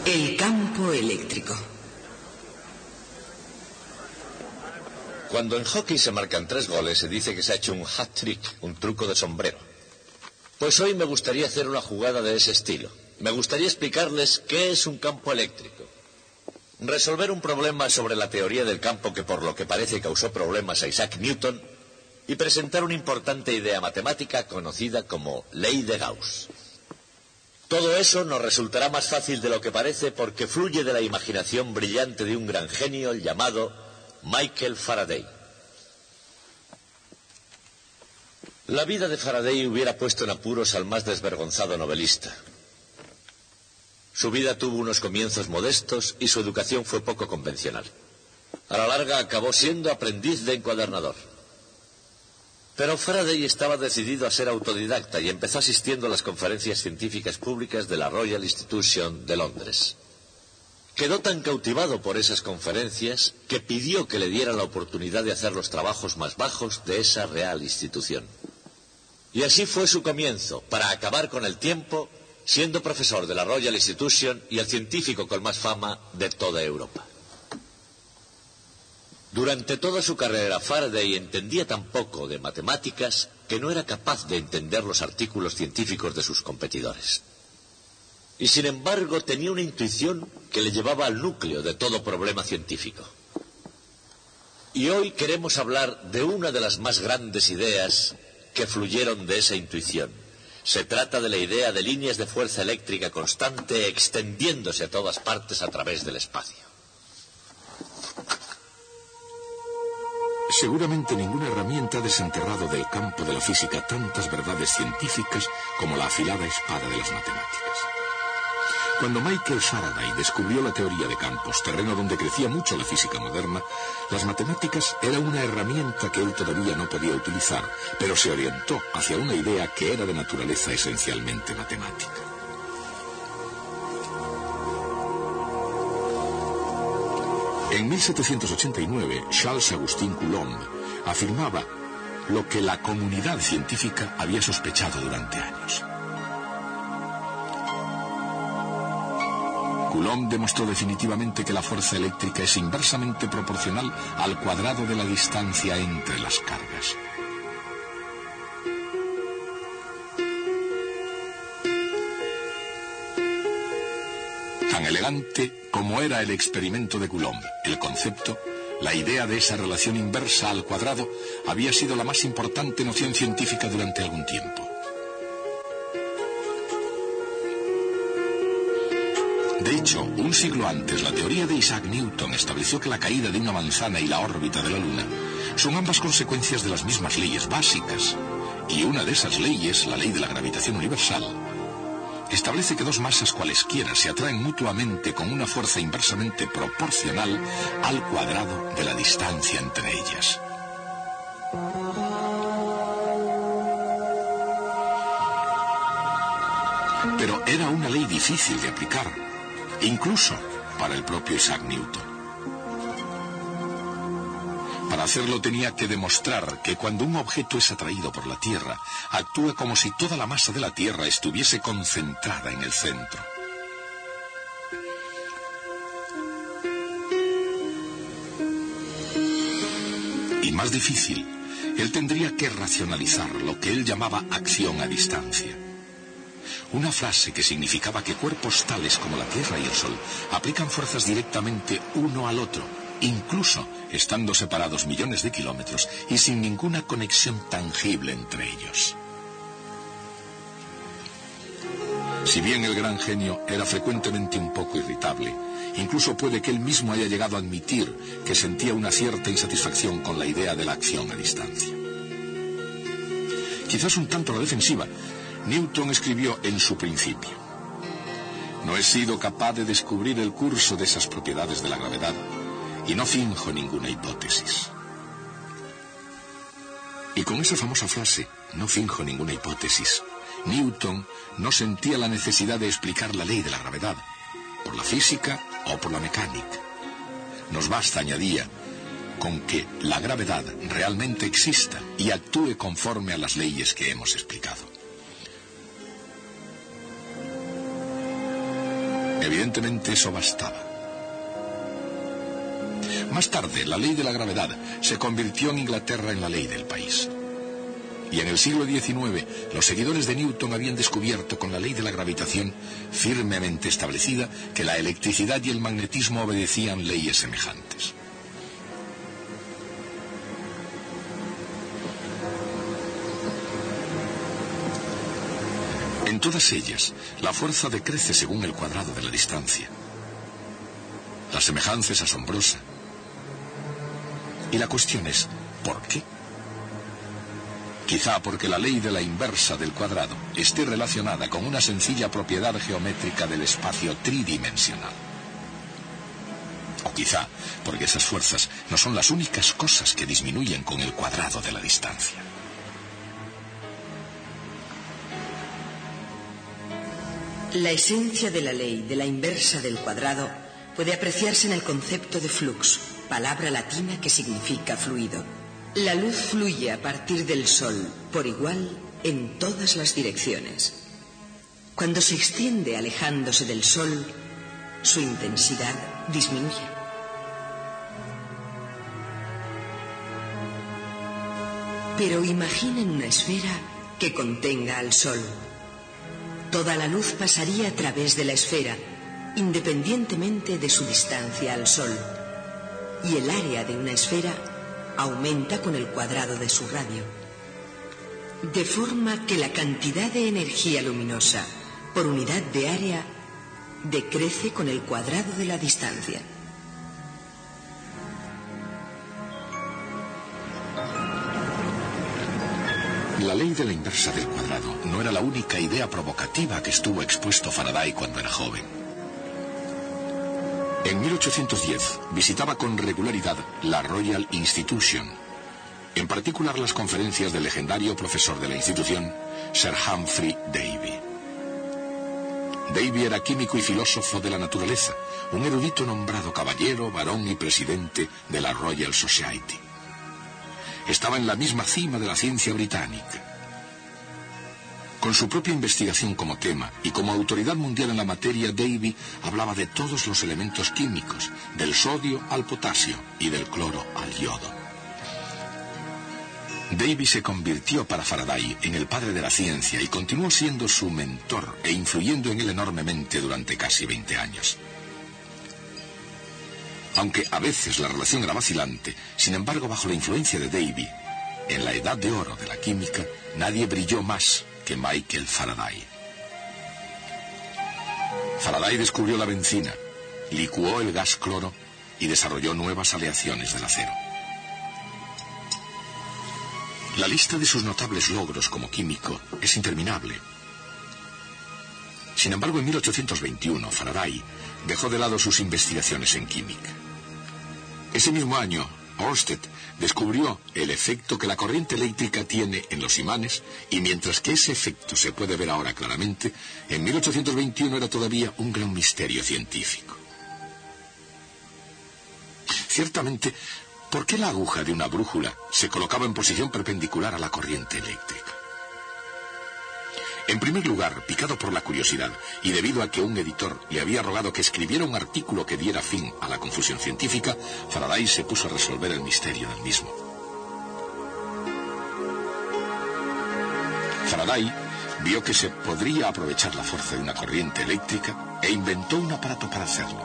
El campo eléctrico. Cuando en hockey se marcan 3 goles, se dice que se ha hecho un hat-trick, un truco de sombrero. Pues hoy me gustaría hacer una jugada de ese estilo. Me gustaría explicarles qué es un campo eléctrico. Resolver un problema sobre la teoría del campo que por lo que parece causó problemas a Isaac Newton y presentar una importante idea matemática conocida como ley de Gauss. Todo eso nos resultará más fácil de lo que parece porque fluye de la imaginación brillante de un gran genio llamado Michael Faraday. La vida de Faraday hubiera puesto en apuros al más desvergonzado novelista. Su vida tuvo unos comienzos modestos y su educación fue poco convencional. A la larga acabó siendo aprendiz de encuadernador. Pero Faraday estaba decidido a ser autodidacta y empezó asistiendo a las conferencias científicas públicas de la Royal Institution de Londres. Quedó tan cautivado por esas conferencias que pidió que le dieran la oportunidad de hacer los trabajos más bajos de esa real institución. Y así fue su comienzo, para acabar con el tiempo, siendo profesor de la Royal Institution y el científico con más fama de toda Europa. Durante toda su carrera, Faraday entendía tan poco de matemáticas que no era capaz de entender los artículos científicos de sus competidores. Y sin embargo tenía una intuición que le llevaba al núcleo de todo problema científico. Y hoy queremos hablar de una de las más grandes ideas que fluyeron de esa intuición. Se trata de la idea de líneas de fuerza eléctrica constante extendiéndose a todas partes a través del espacio. Seguramente ninguna herramienta ha desenterrado del campo de la física tantas verdades científicas como la afilada espada de las matemáticas. Cuando Michael Faraday descubrió la teoría de campos, terreno donde crecía mucho la física moderna, las matemáticas era una herramienta que él todavía no podía utilizar, pero se orientó hacia una idea que era de naturaleza esencialmente matemática. En 1789, Charles-Augustin Coulomb afirmaba lo que la comunidad científica había sospechado durante años. Coulomb demostró definitivamente que la fuerza eléctrica es inversamente proporcional al cuadrado de la distancia entre las cargas. Tan elegante como era el experimento de Coulomb, el concepto, la idea de esa relación inversa al cuadrado, había sido la más importante noción científica durante algún tiempo. De hecho, un siglo antes, la teoría de Isaac Newton estableció que la caída de una manzana y la órbita de la Luna son ambas consecuencias de las mismas leyes básicas, y una de esas leyes, la ley de la gravitación universal, establece que dos masas cualesquiera se atraen mutuamente con una fuerza inversamente proporcional al cuadrado de la distancia entre ellas. Pero era una ley difícil de aplicar, incluso para el propio Isaac Newton. Para hacerlo tenía que demostrar que cuando un objeto es atraído por la Tierra, actúa como si toda la masa de la Tierra estuviese concentrada en el centro. Y más difícil, él tendría que racionalizar lo que él llamaba acción a distancia. Una frase que significaba que cuerpos tales como la Tierra y el Sol aplican fuerzas directamente uno al otro, incluso estando separados millones de kilómetros y sin ninguna conexión tangible entre ellos. Si bien el gran genio era frecuentemente un poco irritable, incluso puede que él mismo haya llegado a admitir que sentía una cierta insatisfacción con la idea de la acción a distancia. Quizás un tanto a la defensiva, Newton escribió en su Principio: no he sido capaz de descubrir el curso de esas propiedades de la gravedad y no finjo ninguna hipótesis. Y con esa famosa frase, no finjo ninguna hipótesis, Newton no sentía la necesidad de explicar la ley de la gravedad, por la física o por la mecánica. Nos basta, añadía, con que la gravedad realmente exista y actúe conforme a las leyes que hemos explicado. Evidentemente eso bastaba. Más tarde, la ley de la gravedad se convirtió en Inglaterra en la ley del país. Y en el siglo XIX, los seguidores de Newton habían descubierto con la ley de la gravitación firmemente establecida que la electricidad y el magnetismo obedecían leyes semejantes. En todas ellas, la fuerza decrece según el cuadrado de la distancia. La semejanza es asombrosa. Y la cuestión es, ¿por qué? Quizá porque la ley de la inversa del cuadrado esté relacionada con una sencilla propiedad geométrica del espacio tridimensional. O quizá porque esas fuerzas no son las únicas cosas que disminuyen con el cuadrado de la distancia. La esencia de la ley de la inversa del cuadrado puede apreciarse en el concepto de flux, palabra latina que significa fluido. La luz fluye a partir del Sol por igual en todas las direcciones. Cuando se extiende alejándose del Sol, su intensidad disminuye. Pero imaginen una esfera que contenga al Sol. Toda la luz pasaría a través de la esfera, independientemente de su distancia al Sol. Y el área de una esfera aumenta con el cuadrado de su radio. De forma que la cantidad de energía luminosa por unidad de área decrece con el cuadrado de la distancia. La ley de la inversa del cuadrado no era la única idea provocativa a que estuvo expuesto Faraday cuando era joven. En 1810 visitaba con regularidad la Royal Institution, en particular las conferencias del legendario profesor de la institución, Sir Humphrey Davy. Davy era químico y filósofo de la naturaleza, un erudito nombrado caballero, barón y presidente de la Royal Society. Estaba en la misma cima de la ciencia británica. Con su propia investigación como tema y como autoridad mundial en la materia, Davy hablaba de todos los elementos químicos, del sodio al potasio y del cloro al yodo. Davy se convirtió para Faraday en el padre de la ciencia y continuó siendo su mentor e influyendo en él enormemente durante casi 20 años. Aunque a veces la relación era vacilante, sin embargo, bajo la influencia de Davy, en la edad de oro de la química, nadie brilló más que Michael Faraday. Faraday descubrió la benzina, licuó el gas cloro y desarrolló nuevas aleaciones del acero. La lista de sus notables logros como químico es interminable. Sin embargo, en 1821, Faraday dejó de lado sus investigaciones en química. Ese mismo año, Ørsted descubrió el efecto que la corriente eléctrica tiene en los imanes, y mientras que ese efecto se puede ver ahora claramente, en 1821 era todavía un gran misterio científico. Ciertamente, ¿por qué la aguja de una brújula se colocaba en posición perpendicular a la corriente eléctrica? En primer lugar, picado por la curiosidad, y debido a que un editor le había rogado que escribiera un artículo que diera fin a la confusión científica, Faraday se puso a resolver el misterio del mismo. Faraday vio que se podría aprovechar la fuerza de una corriente eléctrica e inventó un aparato para hacerlo.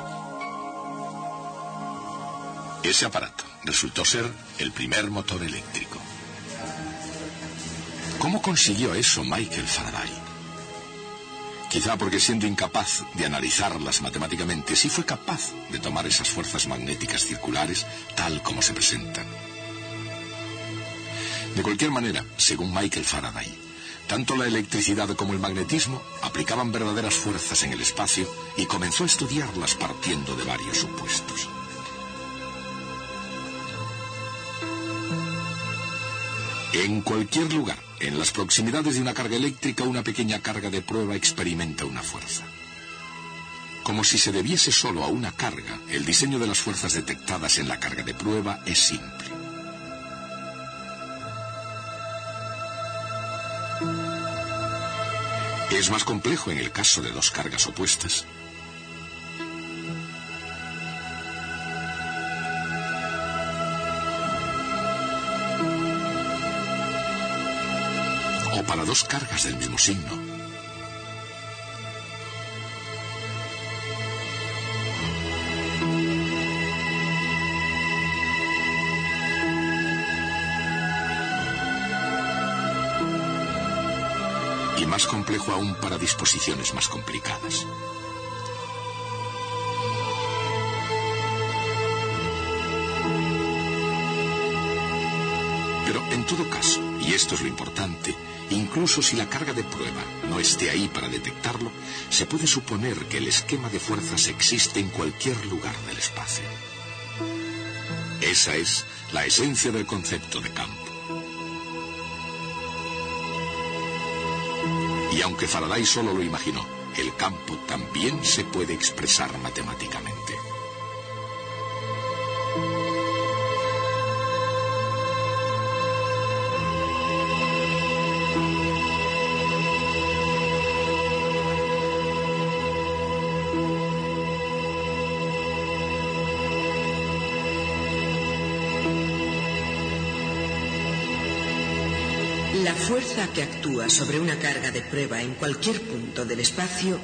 Ese aparato resultó ser el primer motor eléctrico. ¿Cómo consiguió eso Michael Faraday? Quizá porque, siendo incapaz de analizarlas matemáticamente, sí fue capaz de tomar esas fuerzas magnéticas circulares tal como se presentan. De cualquier manera, según Michael Faraday, tanto la electricidad como el magnetismo aplicaban verdaderas fuerzas en el espacio y comenzó a estudiarlas partiendo de varios supuestos. En cualquier lugar, en las proximidades de una carga eléctrica, una pequeña carga de prueba experimenta una fuerza. Como si se debiese solo a una carga, el diseño de las fuerzas detectadas en la carga de prueba es simple. Es más complejo en el caso de dos cargas opuestas. para dos cargas del mismo signo. Y más complejo aún para disposiciones más complicadas. Pero en todo caso, y esto es lo importante, incluso si la carga de prueba no esté ahí para detectarlo, se puede suponer que el esquema de fuerzas existe en cualquier lugar del espacio. Esa es la esencia del concepto de campo. Y aunque Faraday solo lo imaginó, el campo también se puede expresar matemáticamente. La fuerza que actúa sobre una carga de prueba en cualquier punto del espacio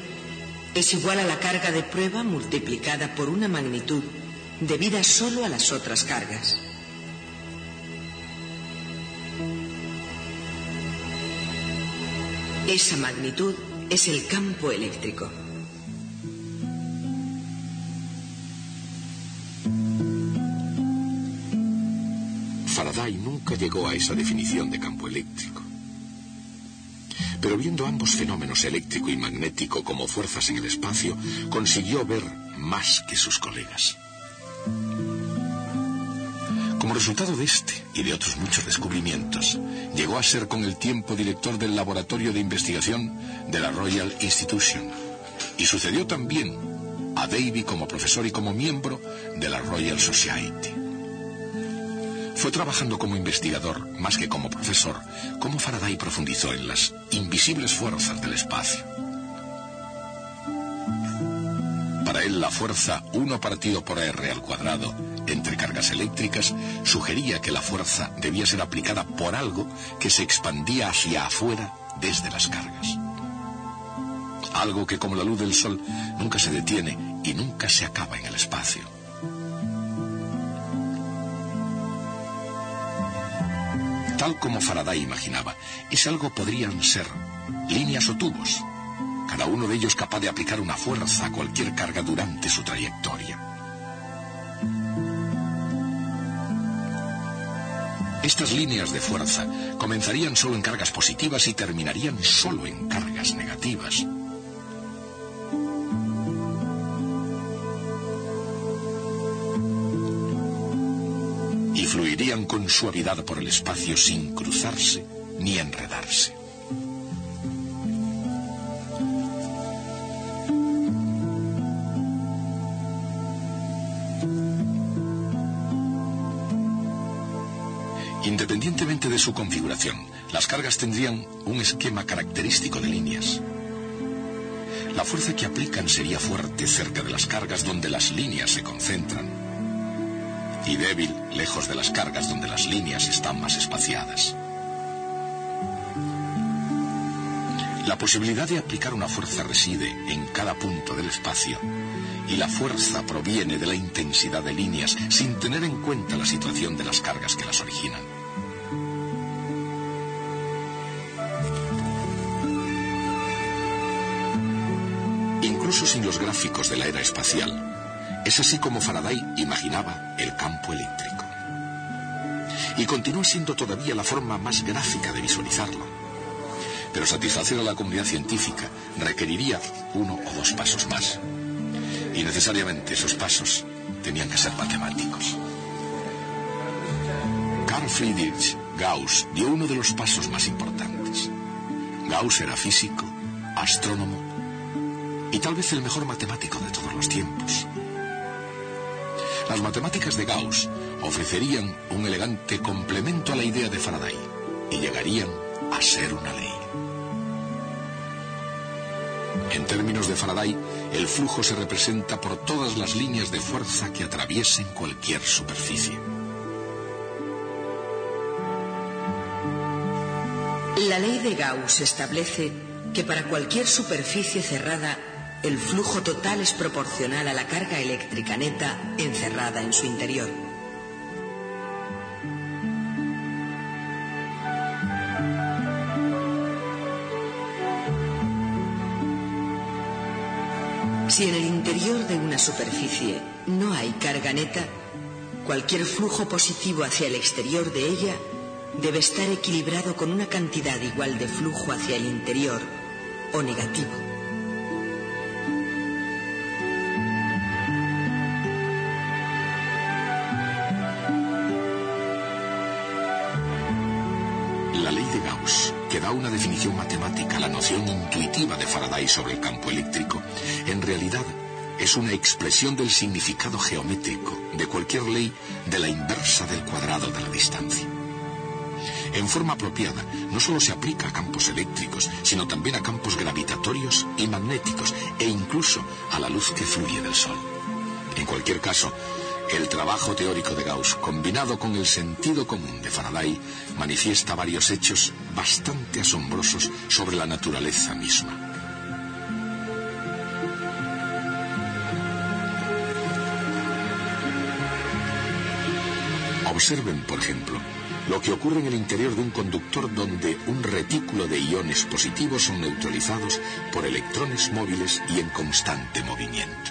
es igual a la carga de prueba multiplicada por una magnitud debida solo a las otras cargas. Esa magnitud es el campo eléctrico. Faraday nunca llegó a esa definición de campo eléctrico. Pero viendo ambos fenómenos eléctrico y magnético como fuerzas en el espacio, consiguió ver más que sus colegas. Como resultado de este y de otros muchos descubrimientos, llegó a ser con el tiempo director del laboratorio de investigación de la Royal Institution, y sucedió también a Davy como profesor y como miembro de la Royal Society. Fue trabajando como investigador, más que como profesor, como Faraday profundizó en las invisibles fuerzas del espacio. Para él, la fuerza 1 partido por r² entre cargas eléctricas sugería que la fuerza debía ser aplicada por algo que se expandía hacia afuera desde las cargas. Algo que, como la luz del sol, nunca se detiene y nunca se acaba en el espacio. Tal como Faraday imaginaba, ese algo podrían ser líneas o tubos, cada uno de ellos capaz de aplicar una fuerza a cualquier carga durante su trayectoria. Estas líneas de fuerza comenzarían solo en cargas positivas y terminarían solo en cargas negativas. Y fluirían con suavidad por el espacio sin cruzarse ni enredarse. Independientemente de su configuración, las cargas tendrían un esquema característico de líneas. La fuerza que aplican sería fuerte cerca de las cargas donde las líneas se concentran, y débil lejos de las cargas donde las líneas están más espaciadas. La posibilidad de aplicar una fuerza reside en cada punto del espacio, y la fuerza proviene de la intensidad de líneas sin tener en cuenta la situación de las cargas que las originan. Incluso sin los gráficos de la era espacial, es así como Faraday imaginaba el campo eléctrico. Y continúa siendo todavía la forma más gráfica de visualizarlo. Pero satisfacer a la comunidad científica requeriría 1 o 2 pasos más. Y necesariamente esos pasos tenían que ser matemáticos. Carl Friedrich Gauss dio uno de los pasos más importantes. Gauss era físico, astrónomo y tal vez el mejor matemático de todos los tiempos. Las matemáticas de Gauss ofrecerían un elegante complemento a la idea de Faraday y llegarían a ser una ley. En términos de Faraday, el flujo se representa por todas las líneas de fuerza que atraviesen cualquier superficie. La ley de Gauss establece que para cualquier superficie cerrada, el flujo total es proporcional a la carga eléctrica neta encerrada en su interior. Si en el interior de una superficie no hay carga neta, cualquier flujo positivo hacia el exterior de ella debe estar equilibrado con una cantidad igual de flujo hacia el interior o negativo. La ley de Gauss, que da una definición matemática a la noción intuitiva de Faraday sobre el campo eléctrico, en realidad es una expresión del significado geométrico de cualquier ley de la inversa del cuadrado de la distancia. En forma apropiada, no solo se aplica a campos eléctricos, sino también a campos gravitatorios y magnéticos, e incluso a la luz que fluye del Sol. En cualquier caso, el trabajo teórico de Gauss, combinado con el sentido común de Faraday, manifiesta varios hechos bastante asombrosos sobre la naturaleza misma. Observen, por ejemplo, lo que ocurre en el interior de un conductor donde un retículo de iones positivos son neutralizados por electrones móviles y en constante movimiento.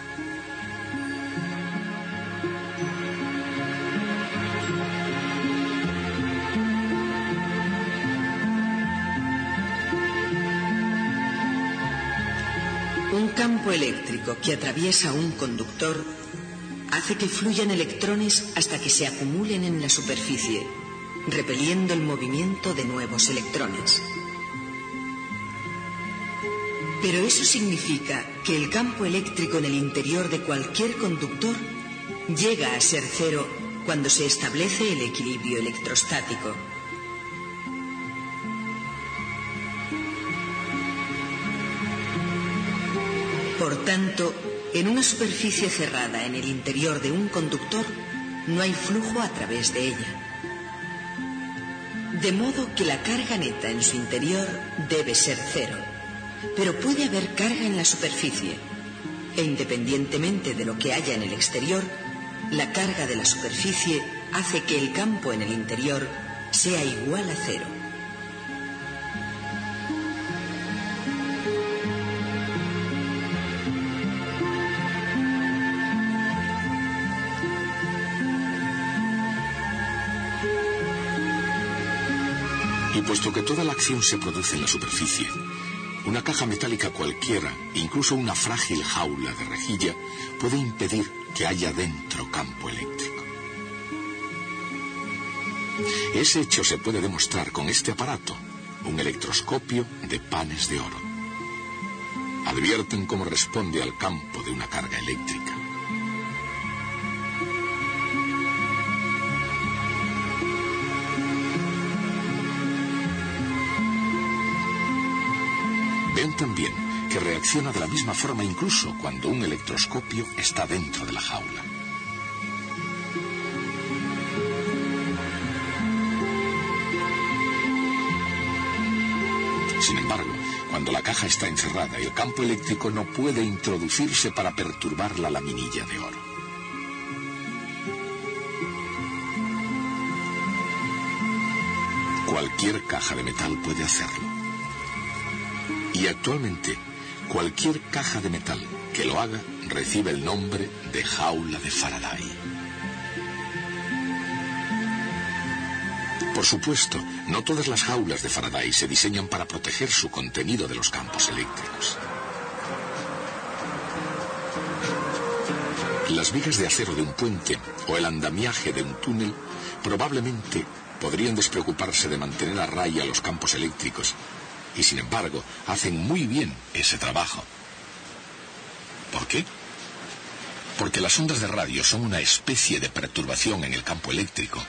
Un campo eléctrico que atraviesa un conductor hace que fluyan electrones hasta que se acumulen en la superficie, repeliendo el movimiento de nuevos electrones. Pero eso significa que el campo eléctrico en el interior de cualquier conductor llega a ser cero cuando se establece el equilibrio electrostático. Por tanto, en una superficie cerrada en el interior de un conductor no hay flujo a través de ella. De modo que la carga neta en su interior debe ser cero, pero puede haber carga en la superficie, e independientemente de lo que haya en el exterior, la carga de la superficie hace que el campo en el interior sea igual a cero. Y puesto que toda la acción se produce en la superficie, una caja metálica cualquiera, incluso una frágil jaula de rejilla, puede impedir que haya dentro campo eléctrico. Ese hecho se puede demostrar con este aparato, un electroscopio de panes de oro. Advierten cómo responde al campo de una carga eléctrica. Ven también que reacciona de la misma forma incluso cuando un electroscopio está dentro de la jaula. Sin embargo, cuando la caja está encerrada, el campo eléctrico no puede introducirse para perturbar la laminilla de oro. Cualquier caja de metal puede hacerlo. Y actualmente, cualquier caja de metal que lo haga recibe el nombre de jaula de Faraday. Por supuesto, no todas las jaulas de Faraday se diseñan para proteger su contenido de los campos eléctricos. Las vigas de acero de un puente o el andamiaje de un túnel probablemente podrían despreocuparse de mantener a raya los campos eléctricos, y sin embargo hacen muy bien ese trabajo. ¿Por qué? Porque las ondas de radio son una especie de perturbación en el campo eléctrico,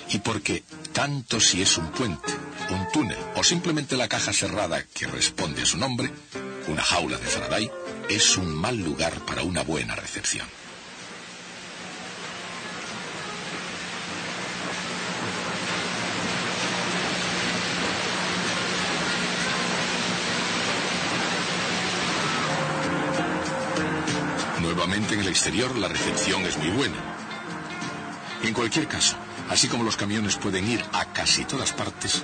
y porque tanto si es un puente, un túnel o simplemente la caja cerrada que responde a su nombre, una jaula de Faraday es un mal lugar para una buena recepción. Nuevamente en el exterior la recepción es muy buena. En cualquier caso, así como los camiones pueden ir a casi todas partes,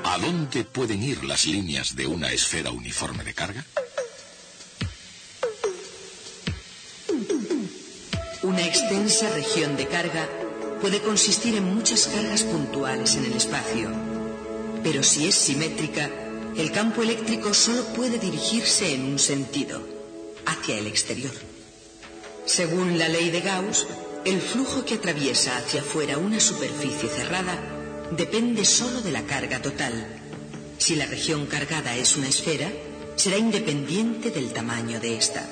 ¿a dónde pueden ir las líneas de una esfera uniforme de carga? Una extensa región de carga puede consistir en muchas cargas puntuales en el espacio, pero si es simétrica, el campo eléctrico solo puede dirigirse en un sentido, hacia el exterior. Según la ley de Gauss, el flujo que atraviesa hacia afuera una superficie cerrada depende solo de la carga total. Si la región cargada es una esfera, será independiente del tamaño de esta.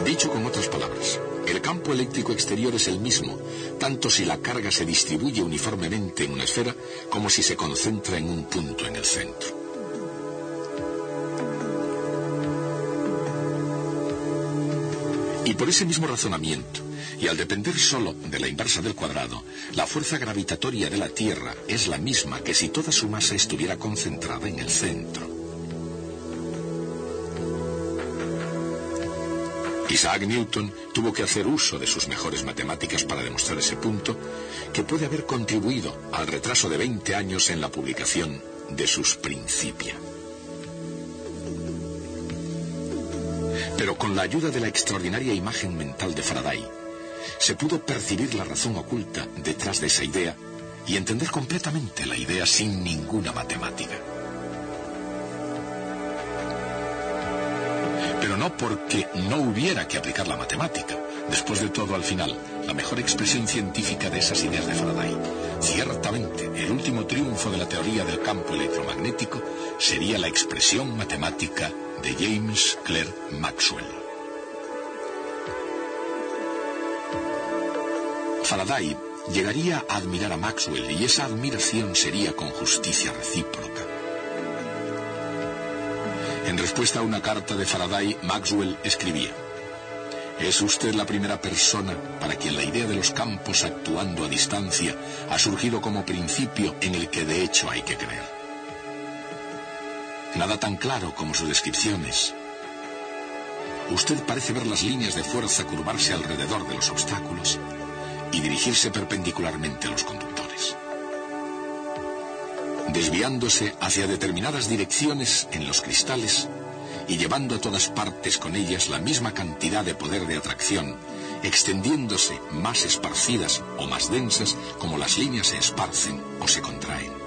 Dicho con otras palabras, el campo eléctrico exterior es el mismo, tanto si la carga se distribuye uniformemente en una esfera como si se concentra en un punto en el centro. Y por ese mismo razonamiento, y al depender solo de la inversa del cuadrado, la fuerza gravitatoria de la Tierra es la misma que si toda su masa estuviera concentrada en el centro. Isaac Newton tuvo que hacer uso de sus mejores matemáticas para demostrar ese punto, que puede haber contribuido al retraso de 20 años en la publicación de sus Principia. Pero con la ayuda de la extraordinaria imagen mental de Faraday, se pudo percibir la razón oculta detrás de esa idea y entender completamente la idea sin ninguna matemática. Pero no porque no hubiera que aplicar la matemática. Después de todo, al final, la mejor expresión científica de esas ideas de Faraday, ciertamente el último triunfo de la teoría del campo electromagnético, sería la expresión matemática de James Clerk Maxwell. Faraday llegaría a admirar a Maxwell y esa admiración sería con justicia recíproca. En respuesta a una carta de Faraday, Maxwell escribía: «Es usted la primera persona para quien la idea de los campos actuando a distancia ha surgido como principio en el que de hecho hay que creer. Nada tan claro como sus descripciones. Usted parece ver las líneas de fuerza curvarse alrededor de los obstáculos y dirigirse perpendicularmente a los conductores, desviándose hacia determinadas direcciones en los cristales y llevando a todas partes con ellas la misma cantidad de poder de atracción, extendiéndose más esparcidas o más densas como las líneas se esparcen o se contraen.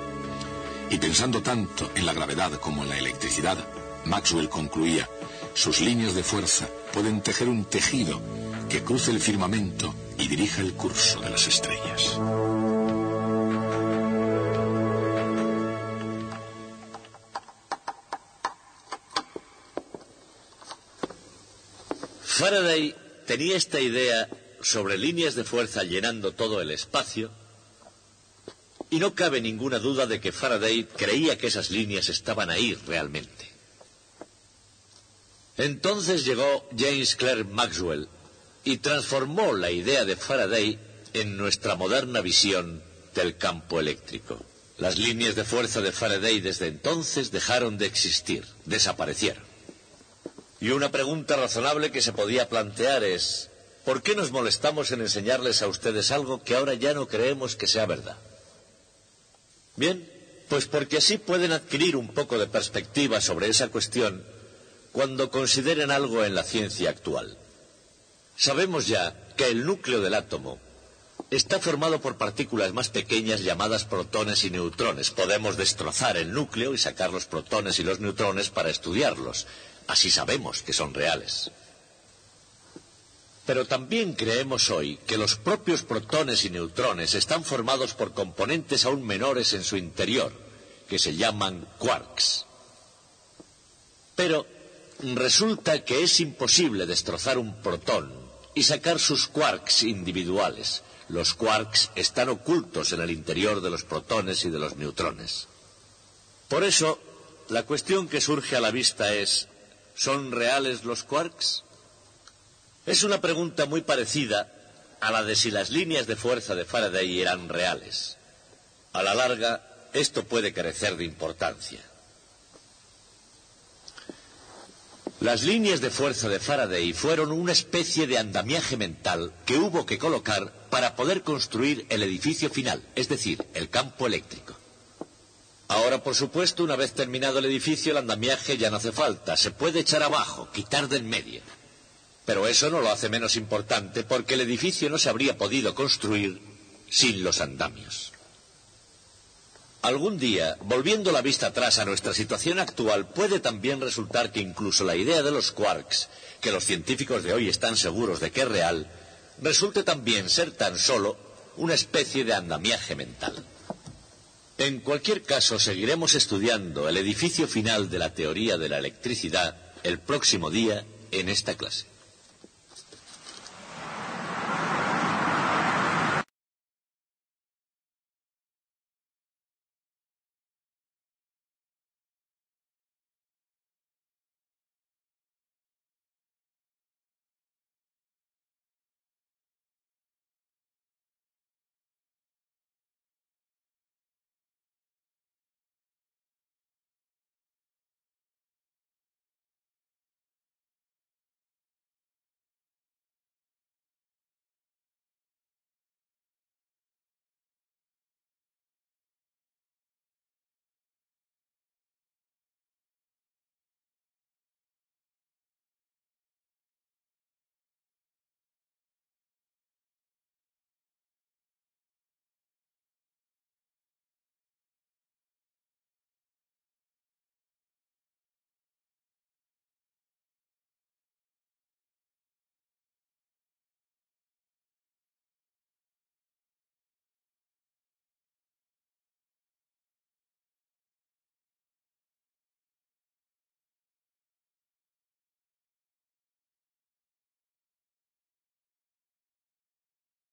Y pensando tanto en la gravedad como en la electricidad, Maxwell concluía: sus líneas de fuerza pueden tejer un tejido que cruce el firmamento y dirija el curso de las estrellas». Faraday tenía esta idea sobre líneas de fuerza llenando todo el espacio, y no cabe ninguna duda de que Faraday creía que esas líneas estaban ahí realmente. Entonces llegó James Clerk Maxwell y transformó la idea de Faraday en nuestra moderna visión del campo eléctrico. Las líneas de fuerza de Faraday desde entonces dejaron de existir, desaparecieron. Y una pregunta razonable que se podía plantear es: ¿por qué nos molestamos en enseñarles a ustedes algo que ahora ya no creemos que sea verdad? Bien, pues porque así pueden adquirir un poco de perspectiva sobre esa cuestión cuando consideren algo en la ciencia actual. Sabemos ya que el núcleo del átomo está formado por partículas más pequeñas llamadas protones y neutrones. Podemos destrozar el núcleo y sacar los protones y los neutrones para estudiarlos. Así sabemos que son reales. Pero también creemos hoy que los propios protones y neutrones están formados por componentes aún menores en su interior, que se llaman quarks. Pero resulta que es imposible destrozar un protón y sacar sus quarks individuales. Los quarks están ocultos en el interior de los protones y de los neutrones. Por eso, la cuestión que surge a la vista es: ¿son reales los quarks? Es una pregunta muy parecida a la de si las líneas de fuerza de Faraday eran reales. A la larga, esto puede carecer de importancia. Las líneas de fuerza de Faraday fueron una especie de andamiaje mental que hubo que colocar para poder construir el edificio final, es decir, el campo eléctrico. Ahora, por supuesto, una vez terminado el edificio, el andamiaje ya no hace falta. Se puede echar abajo, quitar del medio. Pero eso no lo hace menos importante, porque el edificio no se habría podido construir sin los andamios. Algún día, volviendo la vista atrás a nuestra situación actual, puede también resultar que incluso la idea de los quarks, que los científicos de hoy están seguros de que es real, resulte también ser tan solo una especie de andamiaje mental. En cualquier caso, seguiremos estudiando el edificio final de la teoría de la electricidad el próximo día en esta clase.